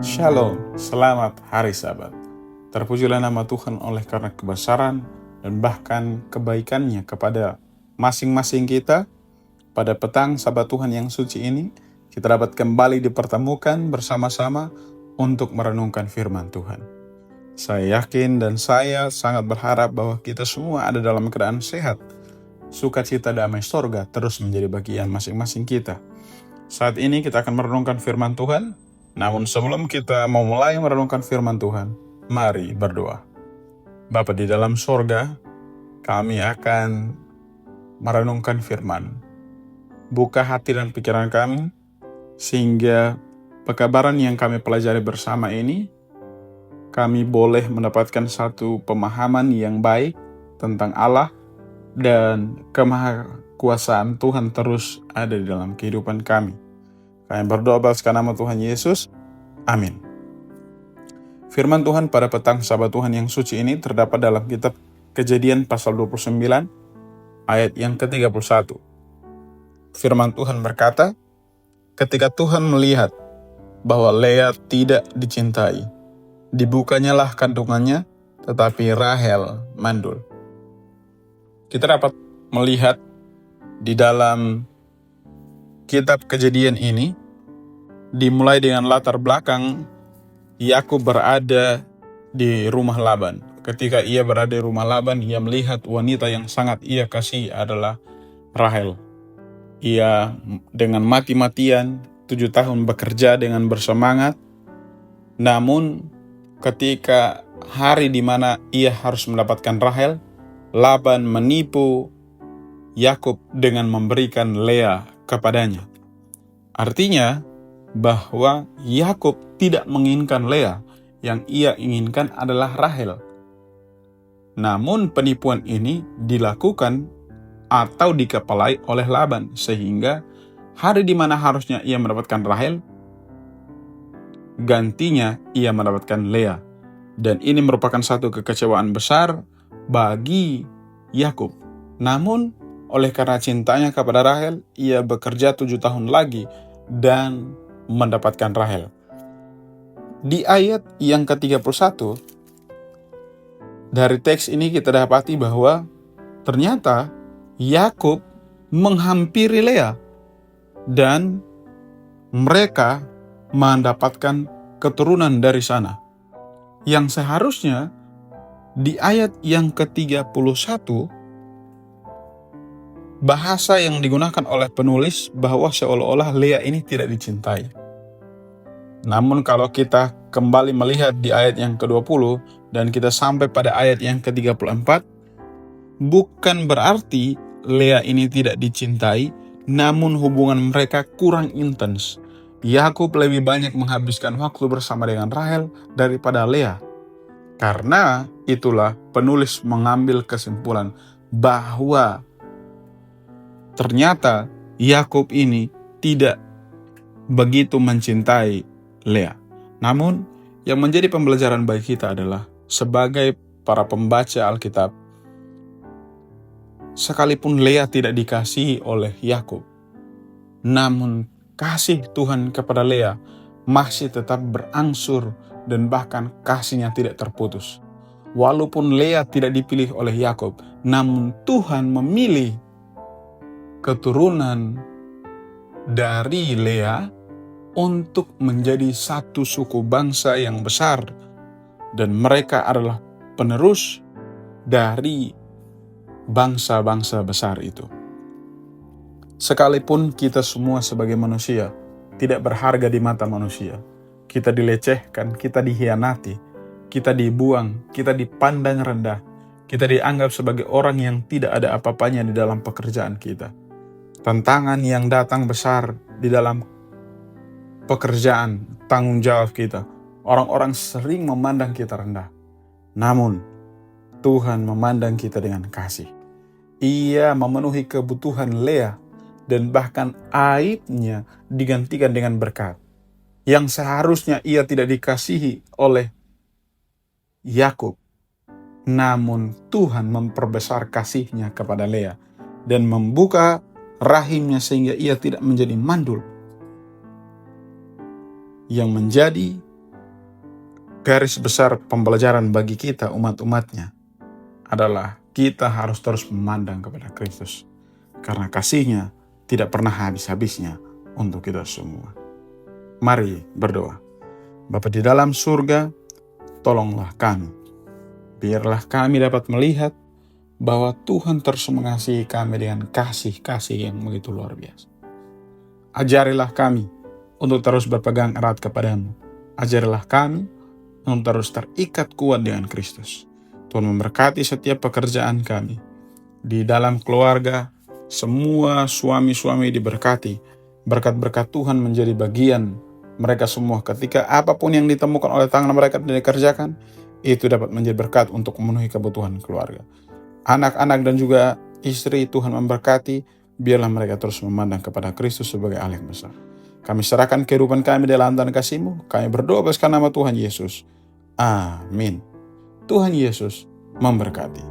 Shalom, selamat hari Sabat. Terpujilah nama Tuhan oleh karena kebesaran dan bahkan kebaikannya kepada masing-masing kita. Pada petang Sabat Tuhan yang suci ini, kita dapat kembali dipertemukan bersama-sama untuk merenungkan firman Tuhan. Saya yakin dan saya sangat berharap bahwa kita semua ada dalam keadaan sehat. Sukacita damai sorga terus menjadi bagian masing-masing kita. Saat ini kita akan merenungkan firman Tuhan. Namun sebelum kita mau mulai merenungkan firman Tuhan, mari berdoa. Bapa di dalam sorga, kami akan merenungkan firman. Buka hati dan pikiran kami, sehingga pekabaran yang kami pelajari bersama ini, kami boleh mendapatkan satu pemahaman yang baik tentang Allah, dan kemahakuasaan Tuhan terus ada di dalam kehidupan kami. Kami berdoa atas nama Tuhan Yesus. Amin. Firman Tuhan pada petang Sabat Tuhan yang suci ini terdapat dalam kitab Kejadian pasal 29 ayat yang ke-31. Firman Tuhan berkata, ketika Tuhan melihat bahwa Lea tidak dicintai, dibukanyalah kandungannya, tetapi Rahel mandul. Kita dapat melihat di dalam kitab Kejadian ini, dimulai dengan latar belakang Yakub berada di rumah Laban. Ketika ia berada di rumah Laban, ia melihat wanita yang sangat ia kasih adalah Rahel. Ia dengan mati-matian 7 tahun bekerja dengan bersemangat. Namun ketika hari di mana ia harus mendapatkan Rahel, Laban menipu Yakub dengan memberikan Lea kepadanya. Artinya bahwa Yakub tidak menginginkan Lea, yang ia inginkan adalah Rahel. Namun penipuan ini dilakukan atau dikepalai oleh Laban, sehingga hari di mana harusnya ia mendapatkan Rahel, gantinya ia mendapatkan Lea. Dan ini merupakan satu kekecewaan besar bagi Yakub. Namun oleh karena cintanya kepada Rahel, ia bekerja 7 tahun lagi dan mendapatkan Rahel. Di ayat yang ke-31 dari teks ini kita dapati bahwa ternyata Yakub menghampiri Lea dan mereka mendapatkan keturunan dari sana. Yang seharusnya di ayat yang ke-31 bahasa yang digunakan oleh penulis bahwa seolah-olah Lea ini tidak dicintai. Namun kalau kita kembali melihat di ayat yang ke-20 dan kita sampai pada ayat yang ke-34, bukan berarti Lea ini tidak dicintai, namun hubungan mereka kurang intens. Yakub lebih banyak menghabiskan waktu bersama dengan Rahel daripada Lea. Karena itulah penulis mengambil kesimpulan bahwa ternyata Yakub ini tidak begitu mencintai Lea. Namun yang menjadi pembelajaran bagi kita adalah sebagai para pembaca Alkitab, sekalipun Lea tidak dikasihi oleh Yakub, namun kasih Tuhan kepada Lea masih tetap berangsur dan bahkan kasihnya tidak terputus. Walaupun Lea tidak dipilih oleh Yakub, namun Tuhan memilih keturunan dari Lea untuk menjadi satu suku bangsa yang besar, dan mereka adalah penerus dari bangsa-bangsa besar itu. Sekalipun kita semua sebagai manusia tidak berharga di mata manusia, kita dilecehkan, kita dikhianati, kita dibuang, kita dipandang rendah, kita dianggap sebagai orang yang tidak ada apa-apanya di dalam pekerjaan kita. Tantangan yang datang besar di dalam pekerjaan, tanggung jawab kita. Orang-orang sering memandang kita rendah. Namun, Tuhan memandang kita dengan kasih. Ia memenuhi kebutuhan Lea dan bahkan aibnya digantikan dengan berkat. Yang seharusnya ia tidak dikasihi oleh Yakub. Namun Tuhan memperbesar kasihnya kepada Lea dan membuka rahimnya sehingga ia tidak menjadi mandul. Yang menjadi garis besar pembelajaran bagi kita umat-umatnya adalah kita harus terus memandang kepada Kristus. Karena kasih-Nya tidak pernah habis-habisnya untuk kita semua. Mari berdoa. Bapa di dalam surga, tolonglah kami. Biarlah kami dapat melihat bahwa Tuhan terus mengasihi kami dengan kasih-kasih yang begitu luar biasa. Ajarilah kami untuk terus berpegang erat kepadamu. Ajarilah kami untuk terus terikat kuat dengan Kristus. Tuhan memberkati setiap pekerjaan kami. Di dalam keluarga, semua suami-suami diberkati. Berkat-berkat Tuhan menjadi bagian mereka semua. Ketika apapun yang ditemukan oleh tangan mereka dan dikerjakan, itu dapat menjadi berkat untuk memenuhi kebutuhan keluarga. Anak-anak dan juga istri Tuhan memberkati, biarlah mereka terus memandang kepada Kristus sebagai Allah yang besar. Kami serahkan kehidupan kami dalam tangan kasih-Mu. Kami berdoa atas nama Tuhan Yesus. Amin. Tuhan Yesus memberkati.